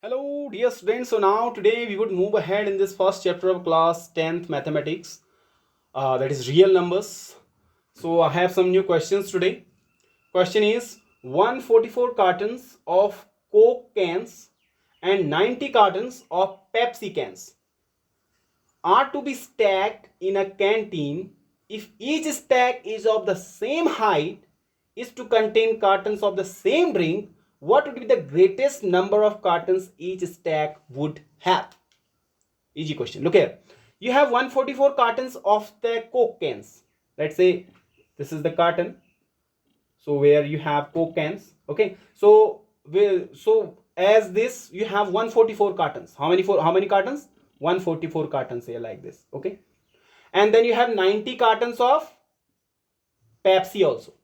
Hello dear students, so now today we would move ahead in this first chapter of class 10th mathematics, that is real numbers. So I have some new questions today. Question is 144 cartons of Coke cans and 90 cartons of Pepsi cans are to be stacked in a canteen if each stack is of the same height, is to contain cartons of the same drink. What would be the greatest number of cartons each stack would have? Easy question. Look here, you have 144 cartons of the Coke cans. Let's say this is the carton, so where you have Coke cans. Okay, so as this you have 144 cartons. How many cartons? 144 cartons here, like this. Okay, and then you have 90 cartons of Pepsi also.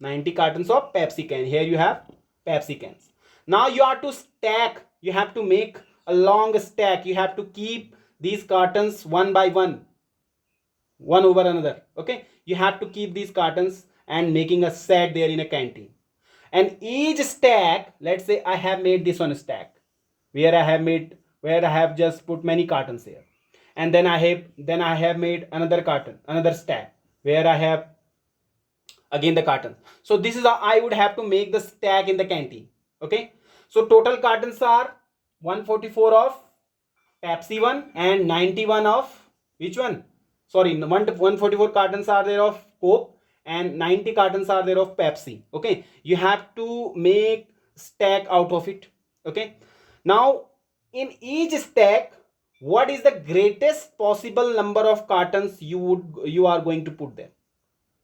90 cartons of Pepsi can. Here you have Pepsi cans. Now you are to stack, you have to make a long stack. You have to keep these cartons one by one over another. Okay, you have to keep these cartons and making a set there in a canteen. And each stack, let's say I have made this one stack where I have just put many cartons here, and then I have made another carton, another stack where I have again the carton. So this is how I would have to make the stack in the canteen. Okay, so total cartons are 144 of Pepsi one and 91 of which one? Sorry, 144 cartons are there of Coke and 90 cartons are there of Pepsi. Okay, you have to make stack out of it. Okay, now in each stack, what is the greatest possible number of cartons you are going to put there?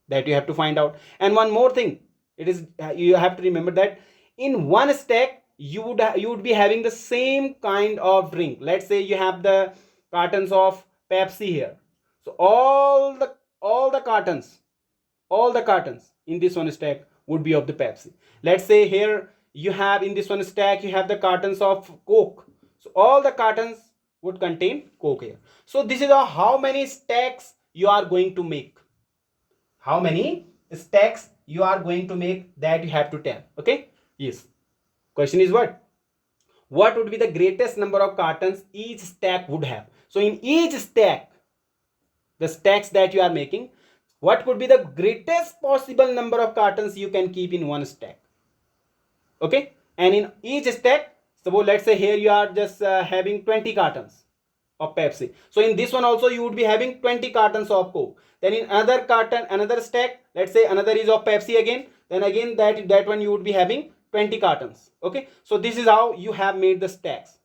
That you have to find out. And one more thing, it is you have to remember that in one stack you would be having the same kind of drink. Let's say you have the cartons of Pepsi here, so all the cartons in this one stack would be of the Pepsi. Let's say here you have in this one stack you have the cartons of Coke, so all the cartons would contain Coke here. So this is how many stacks you are going to make. How many stacks you are going to make, that you have to tell. Okay, yes, question is what would be the greatest number of cartons each stack would have? So in each stack, the stacks that you are making, what could be the greatest possible number of cartons you can keep in one stack? Okay, and in each stack, suppose let's say here you are just having 20 cartons of Pepsi. So in this one also you would be having 20 cartons of Coke. Then in another carton, another stack, let's say another is of Pepsi again. Then again that one you would be having 20 cartons. Okay, so this is how you have made the stacks.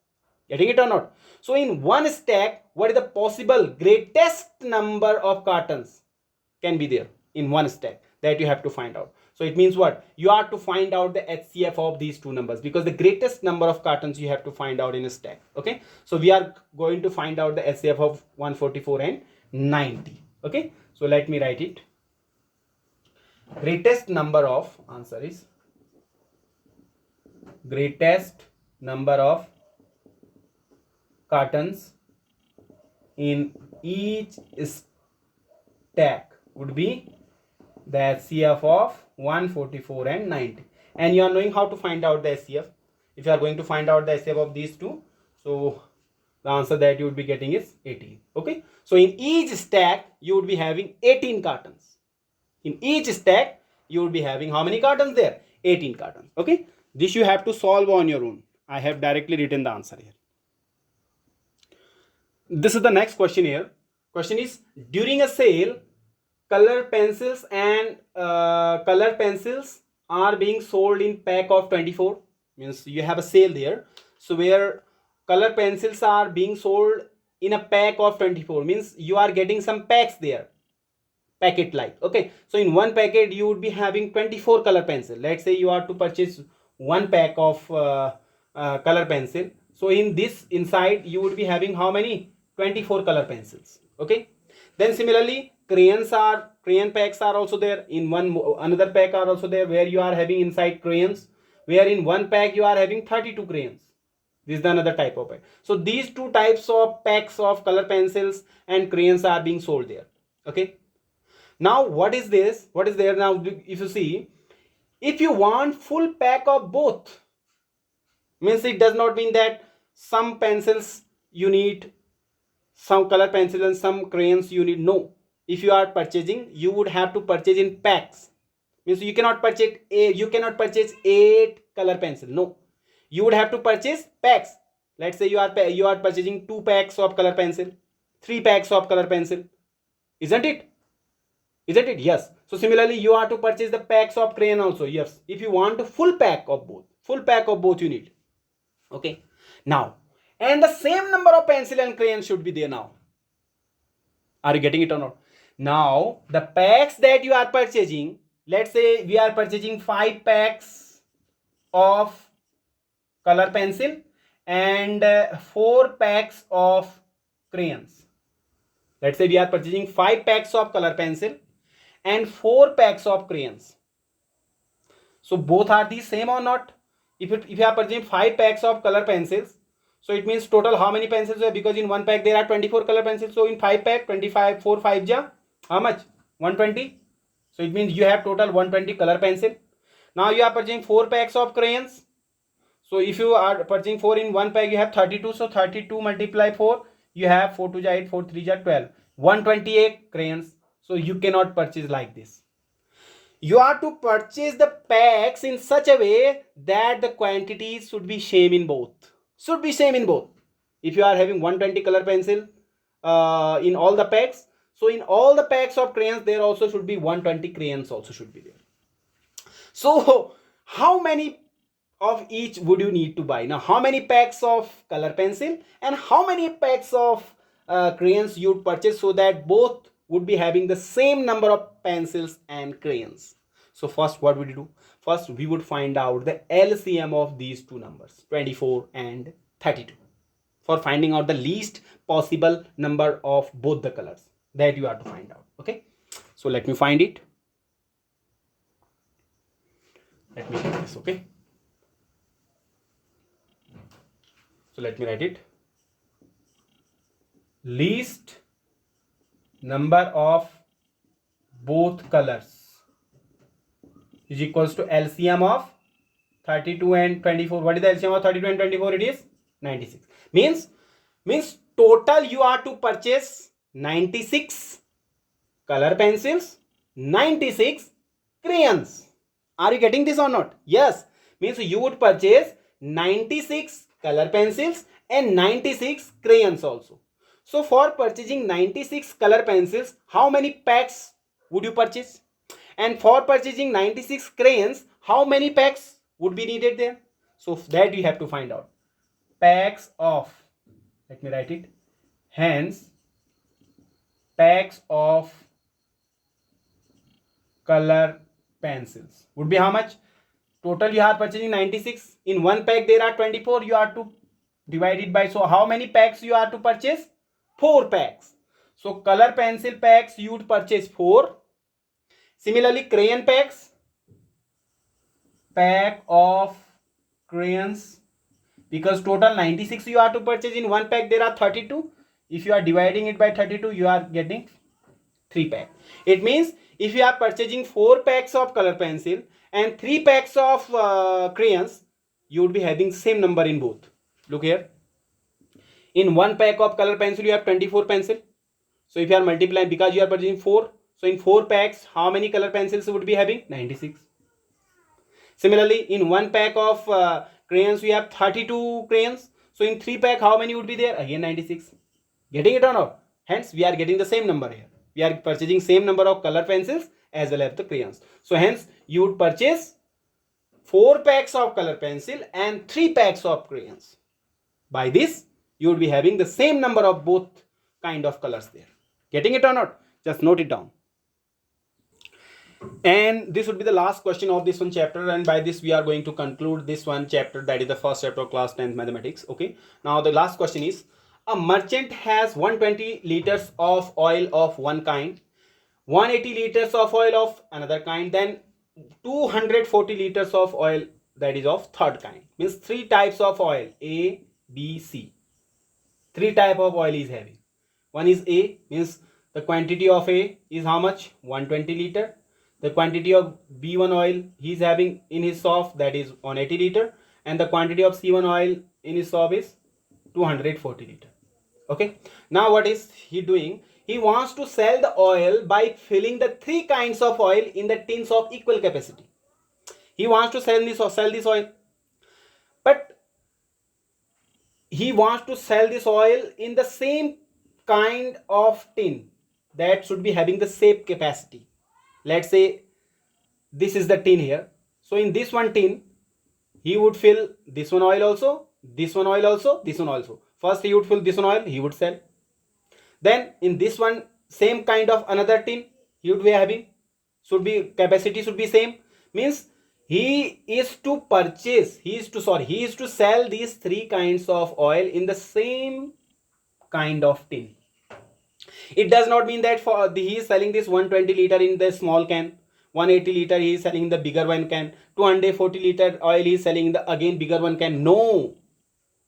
Getting it or not? So in one stack, what is the possible greatest number of cartons can be there in one stack? That you have to find out. So it means what? You are to find out the HCF of these two numbers, because the greatest number of cartons you have to find out in a stack. Okay, so we are going to find out the HCF of 144 and 90. Okay, so let me write it. Greatest number of, answer is greatest number of cartons in each stack would be the HCF of 144 and 90. And you are knowing how to find out the HCF. If you are going to find out the HCF of these two, so the answer that you would be getting is 18. Okay, so in each stack you would be having 18 cartons. In each stack you would be having how many cartons there? 18 cartons. Okay, this you have to solve on your own. I have directly written the answer here. This is the next question here. Question is, during a sale, color pencils are being sold in pack of 24. Means you have a sale there, so where color pencils are being sold in a pack of 24, means you are getting some packs there, packet like. Okay, so in one packet you would be having 24 color pencil. Let's say you are to purchase one pack of color pencil, so in this inside you would be having how many? 24 color pencils. Okay, then similarly crayon packs are also there. In one another pack are also there where you are having inside crayons, where in one pack you are having 32 crayons. This is the another type of pack. So these two types of packs of color pencils and crayons are being sold there. Okay, now what is there now? If you see, if you want full pack of both, means it does not mean that some pencils you need, some color pencils and some crayons you need. No, if you are purchasing, you would have to purchase in packs. Means you cannot purchase 8 color pencil. No, you would have to purchase packs. Let's say you are purchasing 2 packs of color pencil, 3 packs of color pencil, isn't it? Yes. So similarly, you are to purchase the packs of crayon also. Yes, if you want a full pack of both you need. Okay, now, and the same number of pencil and crayon should be there. Now, are you getting it or not? Now the packs that you are purchasing, let's say we are purchasing 5 packs of color pencil and 4 packs of crayons. Let's say we are purchasing 5 packs of color pencil and 4 packs of crayons. So both are the same or not? If you are purchasing 5 packs of color pencils, so it means total how many pencils are, because in one pack there are 24 color pencils. So in 5 pack, 25, 4 5 ja, how much? 120. So it means you have total 120 color pencil. Now you are purchasing 4 packs of crayons. So if you are purchasing 4 in one pack, you have 32. So 32 multiply 4, you have 4 2 ja 8, 4 3 ja 12, 128 crayons. So you cannot purchase like this. You are to purchase the packs in such a way that the quantities should be same in both. If you are having 120 color pencil in all the packs, so in all the packs of crayons there also should be 120 crayons also should be there. So how many of each would you need to buy? Now how many packs of color pencil and how many packs of crayons you would purchase, so that both would be having the same number of pencils and crayons? So first what would you do? First we would find out the LCM of these two numbers, 24 and 32, for finding out the least possible number of both the colors that you have to find out. Okay, so let me find it. Let me do this. Okay, so let me write it. Least number of both colors is equals to LCM of 32 and 24. What is the LCM of 32 and 24? It is 96. Means total you are to purchase 96 color pencils, 96 crayons. Are you getting this or not? Yes. Means you would purchase 96 color pencils and 96 crayons also. So for purchasing 96 color pencils, how many packs would you purchase? And for purchasing 96 crayons, how many packs would be needed there? So that you have to find out. Packs of, let me write it. Hence, packs of color pencils would be how much? Total you are purchasing 96. In one pack there are 24. You are to divide it by, so how many packs you are to purchase? 4 packs. So color pencil packs you would purchase 4. Similarly, crayon packs, pack of crayons, because total 96 you are to purchase, in one pack there are 32. If you are dividing it by 32, you are getting 3 packs. It means if you are purchasing 4 packs of color pencil and 3 packs of crayons, you would be having same number in both. Look here. In one pack of color pencil, you have 24 pencil. So if you are multiplying, because you are purchasing 4, so in 4 packs, how many color pencils would be having? 96. Similarly, in one pack of crayons, we have 32 crayons. So in 3 pack, how many would be there? Again 96. Getting it or not? Hence, we are getting the same number here. We are purchasing same number of color pencils as well as the crayons. So hence, you would purchase 4 packs of color pencil and 3 packs of crayons. By this, you would be having the same number of both kind of colors there. Getting it or not? Just note it down. And this would be the last question of this one chapter, and by this we are going to conclude this one chapter, that is the first chapter of class 10th mathematics. Okay, now the last question is, a merchant has 120 liters of oil of one kind, 180 liters of oil of another kind, then 240 liters of oil that is of third kind. Means 3 types of oil, A, B, C. 3 type of oil is having. One is A, means the quantity of A is how much? 120 liter. The quantity of B1 oil he is having in his shop, that is 180 liter, and the quantity of C1 oil in his shop is 240 liter. Okay, now what is he doing? He wants to sell the oil by filling the 3 kinds of oil in the tins of equal capacity. He wants to sell this oil, but he wants to sell this oil in the same kind of tin that should be having the same capacity. Let's say this is the tin here. So in this one tin, he would fill this one oil also, this one oil also, this one also. First he would fill this one oil, he would sell. Then in this one, same kind of another tin he would be having, capacity should be same. Means he is to sell these 3 kinds of oil in the same kind of tin. It does not mean that he is selling this 120 liter in the small can, 180 liter he is selling the bigger one can, 240 liter oil he is selling in the again bigger one can. No,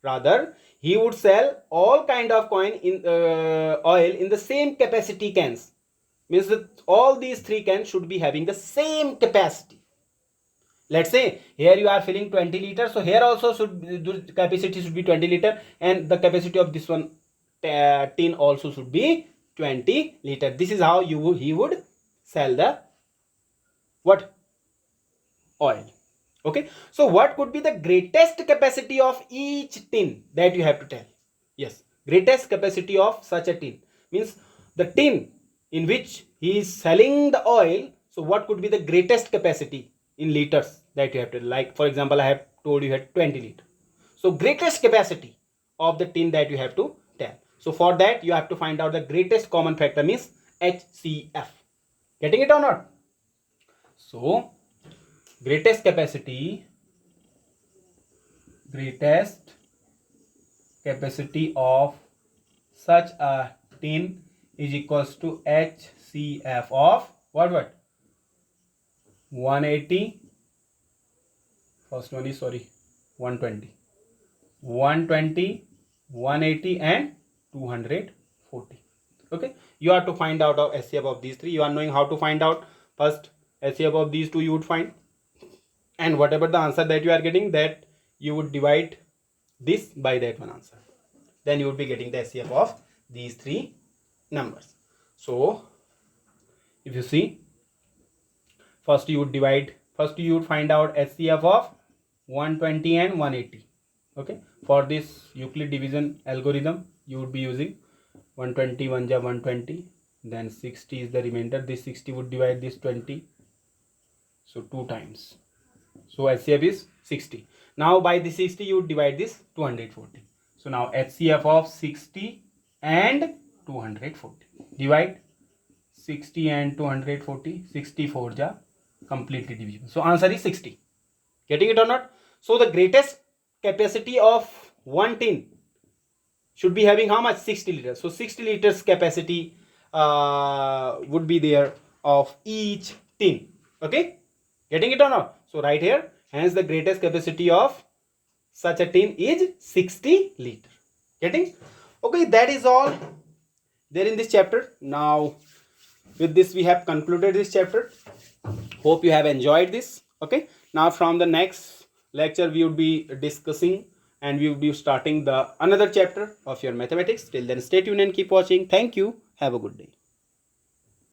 rather he would sell all kind of oil in the same capacity cans. Means that all these 3 cans should be having the same capacity. Let's say here you are filling 20 liters, so here also the capacity should be 20 liter, and the capacity of this one tin also should be 20 liter. This is how he would sell the oil. Okay, so what could be the greatest capacity of each tin that you have to tell? Yes, greatest capacity of such a tin means the tin in which he is selling the oil. So what could be the greatest capacity in liters that you have to, like for example, I have told you had 20 liter. So greatest capacity of the tin that you have to tell. So for that you have to find out the greatest common factor, means HCF. Getting it or not? So greatest capacity of such a tin is equals to HCF of what 180, first one is 120, 180 and 240. Okay, you have to find out of HCF of these 3. You are knowing how to find out. First HCF of these 2 you would find, and whatever the answer that you are getting, that you would divide this by that one answer, then you would be getting the HCF of these 3 numbers. So if you see, first you would find out HCF of 120 and 180. Okay, for this Euclid division algorithm you would be using 120 1 ja 120, then 60 is the remainder. This 60 would divide this 20, so 2 times. So HCF is 60. Now by the 60 you would divide this 240. So now HCF of 60 and 240. Divide 60 and 240. 64 ja completely divisible. So answer is 60. Getting it or not? So the greatest capacity of one tin should be having how much? 60 liters. So 60 liters capacity would be there of each tin. Okay, getting it or not? So right here, hence the greatest capacity of such a tin is 60 liter. Getting? Okay, that is all there in this chapter. Now with this we have concluded this chapter. Hope you have enjoyed this. Okay, now from the next lecture we would be discussing and we will be starting the another chapter of your mathematics. Till then, stay tuned and keep watching. Thank you. Have a good day.